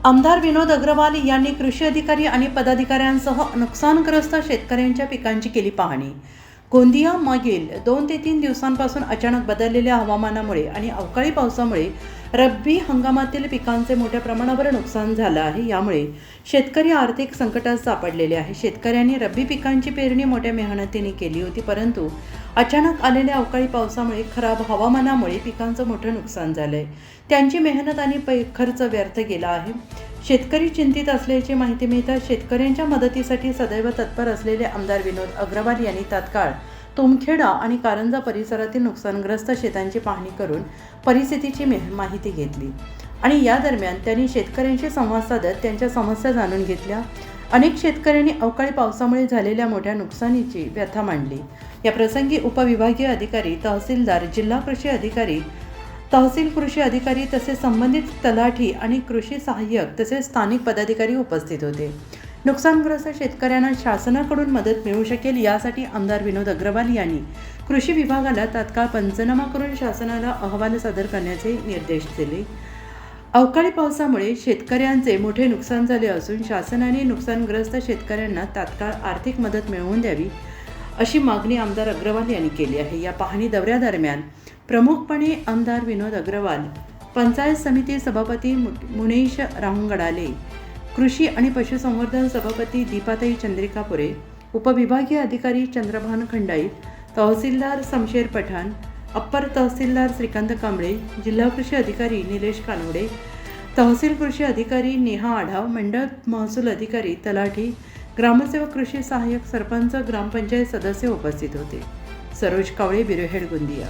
आमदार विनोद अग्रवाल यांनी कृषी अधिकारी आणि पदाधिकाऱ्यांसह नुकसानग्रस्त शेतकऱ्यांच्या पिकांची केली पाहणी। गोंदिया मागील 2 ते 3 दिवसांपासून अचानक बदललेल्या हवामानामुळे आणि अवकाळी पावसामुळे रब्बी हंगामातील पिकांचे मोठ्या प्रमाणावर नुकसान झालं आहे। यामुळे शेतकरी आर्थिक संकटात सापडलेले आहे। शेतकऱ्यांनी रब्बी पिकांची पेरणी मोठ्या मेहनतीने केली होती, परंतु अचानक आलेल्या अवकाळी पावसामुळे खराब हवामानामुळे पिकांचं मोठं नुकसान झालंय। त्यांची मेहनत आणि खर्च व्यर्थ गेला आहे। शेतकरी चिंतित असल्याची माहिती मिळताच शेतकऱ्यांच्या मदतीसाठी सदैव तत्पर असलेले आमदार विनोद अग्रवाल यांनी तात्काळ तुमखेडा आणि कारंजा परिसरातील नुकसानग्रस्त शेतांची पाहणी करून परिस्थितीची माहिती घेतली आणि या दरम्यान त्यांनी शेतकऱ्यांशी संवाद साधत त्यांच्या समस्या जाणून घेतल्या। अनेक शेतकऱ्यांनी अवकाळी पावसामुळे झालेल्या मोठ्या नुकसानीची व्यथा मांडली। या प्रसंगी उपविभागीय अधिकारी, तहसीलदार, जिल्हा कृषी अधिकारी, तहसील कृषी अधिकारी तसेच संबंधित तलाठी आणि कृषी सहाय्यक तसेच स्थानिक पदाधिकारी उपस्थित होते। नुकसानग्रस्त शेतकऱ्यांना शासनाकडून मदत मिळू शकेल यासाठी आमदार विनोद अग्रवाल यांनी कृषी विभागाला तात्काळ पंचनामा करून शासनाला अहवाल सादर करण्याचे निर्देश दिले। अवकाळी पावसामुळे शेतकऱ्यांचे मोठे नुकसान झाले असून शासनाने नुकसानग्रस्त शेतकऱ्यांना तात्काळ आर्थिक मदत मिळवून द्यावी अशी मागणी आमदार अग्रवाल यांनी केली आहे। या पाहणी दौऱ्यादरम्यान प्रमुखपणे आमदार विनोद अग्रवाल, पंचायत समिती सभापती मुनेश राहुंगडाले, कृषी आणि पशुसंवर्धन सभापती दीपाताई चंद्रिकापुरे, उपविभागीय अधिकारी चंद्रभान खंडाईत, तहसीलदार शमशेर पठाण, अप्पर तहसीलदार श्रीकांत कांबळे, जिल्हा कृषी अधिकारी निलेश कानवडे, तहसील कृषी अधिकारी नेहा आढाव, मंडळ महसूल अधिकारी, तलाठी, ग्रामसेवक, कृषी सहाय्यक, सरपंच, ग्रामपंचायत सदस्य उपस्थित होते। सरोज कावळे, ब्युरो हेड, गोंदिया।